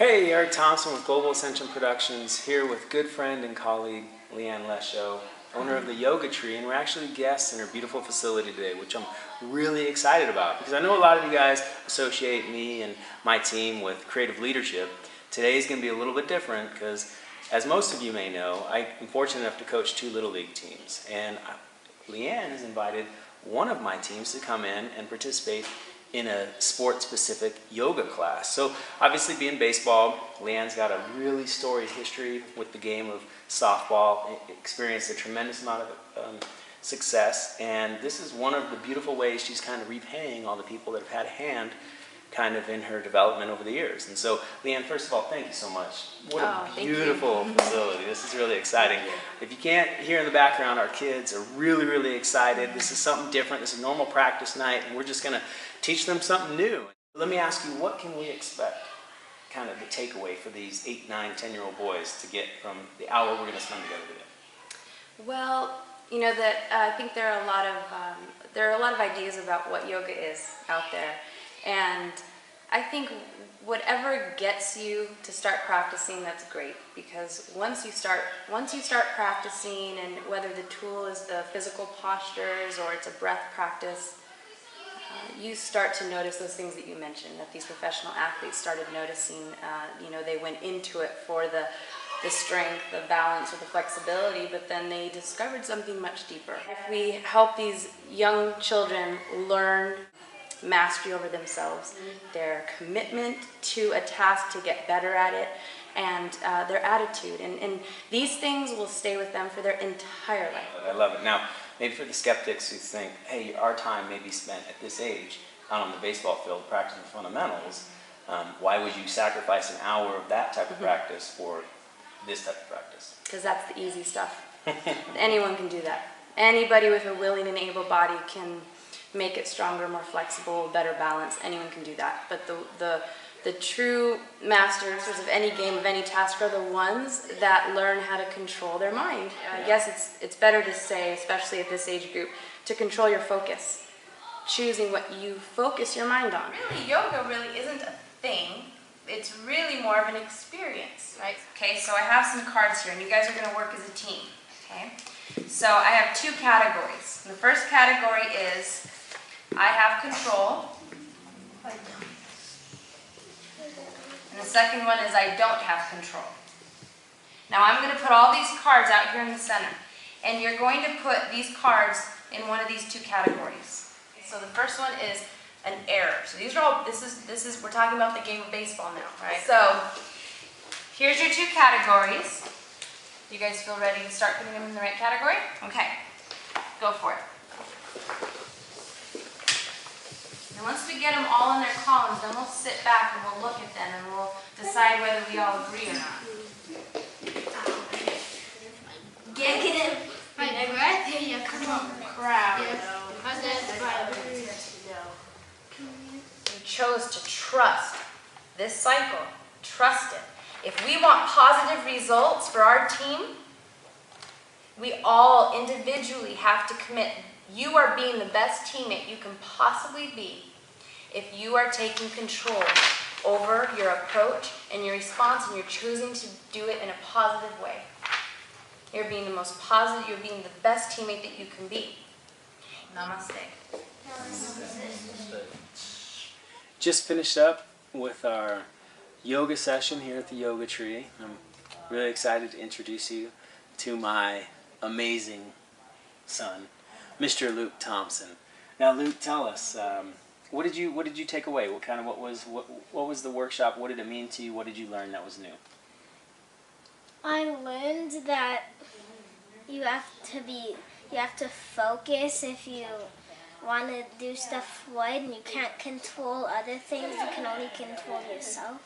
Hey, Eric Thompson with Global Ascension Productions, here with good friend and colleague Leigh Ann Lesho, owner of the Yoga Tree, and we're actually guests in her beautiful facility today, which I'm really excited about because I know a lot of you guys associate me and my team with creative leadership. Today is going to be a little bit different because, as most of you may know, I'm fortunate enough to coach 2 Little League teams, and Leigh Ann has invited one of my teams to come in and participate in a sport-specific yoga class. So obviously, being baseball, Leigh Ann's got a really storied history with the game of softball, experienced a tremendous amount of success, and this is one of the beautiful ways she's kind of repaying all the people that have had a hand kind of in her development over the years. And so, Leigh Ann, first of all, thank you so much. What a beautiful facility. This is really exciting. If you can't hear in the background, our kids are really, really excited. This is something different. This is normal practice night, and we're just going to teach them something new. Let me ask you, what can we expect, kind of the takeaway for these 8, 9, 10-year-old boys to get from the hour we're going to spend together today? Well, you know that I think there are a lot of ideas about what yoga is out there, and I think whatever gets you to start practicing, that's great, because once you start practicing, and whether the tool is the physical postures or it's a breath practice, you start to notice those things that you mentioned, that these professional athletes started noticing. They went into it for the strength, the balance, or the flexibility, but then they discovered something much deeper. If we help these young children learn mastery over themselves, their commitment to a task to get better at it, and their attitude, and these things will stay with them for their entire life. I love it. Now, maybe for the skeptics who think, hey, our time may be spent at this age out on the baseball field practicing fundamentals, why would you sacrifice an hour of that type of practice for this type of practice? Because that's the easy stuff. Anyone can do that. Anybody with a willing and able body can make it stronger, more flexible, better balance. Anyone can do that. But the true masters of any game, of any task, are the ones that learn how to control their mind. I guess it's better to say, especially at this age group, to control your focus. Choosing what you focus your mind on. Really, yoga really isn't a thing. It's really more of an experience, right? Okay, so I have some cards here, and you guys are going to work as a team, okay? So I have 2 categories. The first category is I have control. And the second one is I don't have control. Now I'm going to put all these cards out here in the center, and you're going to put these cards in one of these 2 categories. So the first one is an error. So these are all, this is we're talking about the game of baseball now, right? So here's your 2 categories. Do you guys feel ready to start putting them in the right category? Okay, go for it. And once we get them all in their columns, then we'll sit back and we'll look at them and we'll decide whether we all agree or not. You chose to trust this cycle. Trust it. If we want positive results for our team, we all individually have to commit. You are being the best teammate you can possibly be if you are taking control over your approach and your response, and you're choosing to do it in a positive way. You're being the most positive, you're being the best teammate that you can be. Namaste. Just finished up with our yoga session here at the Yoga Tree. I'm really excited to introduce you to my amazing son, Mr. Luke Thompson. Now, Luke, tell us, what did you take away? What was the workshop? What did it mean to you? What did you learn that was new? I learned that you have to focus if you want to do stuff right, and you can't control other things. You can only control yourself.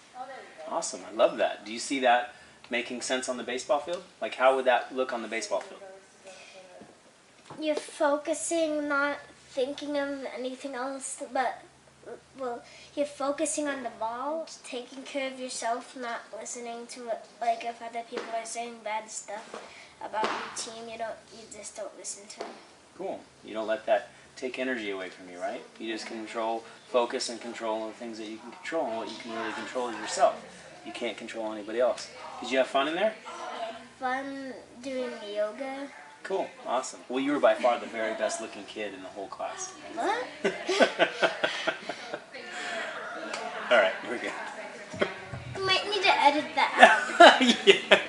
Awesome. I love that. Do you see that making sense on the baseball field? Like, how would that look on the baseball field? You're focusing, not thinking of anything else, but you're focusing on the ball, taking care of yourself, not listening to it. Like, if other people are saying bad stuff about your team, you just don't listen to them. Cool. You don't let that take energy away from you, right? You just focus and control on the things that you can control, and what you can really control is yourself. You can't control anybody else. Did you have fun in there? Fun doing yoga. Cool, awesome. Well, you were by far the very best looking kid in the whole class. What? All right, we're good. You might need to edit that out. Yeah.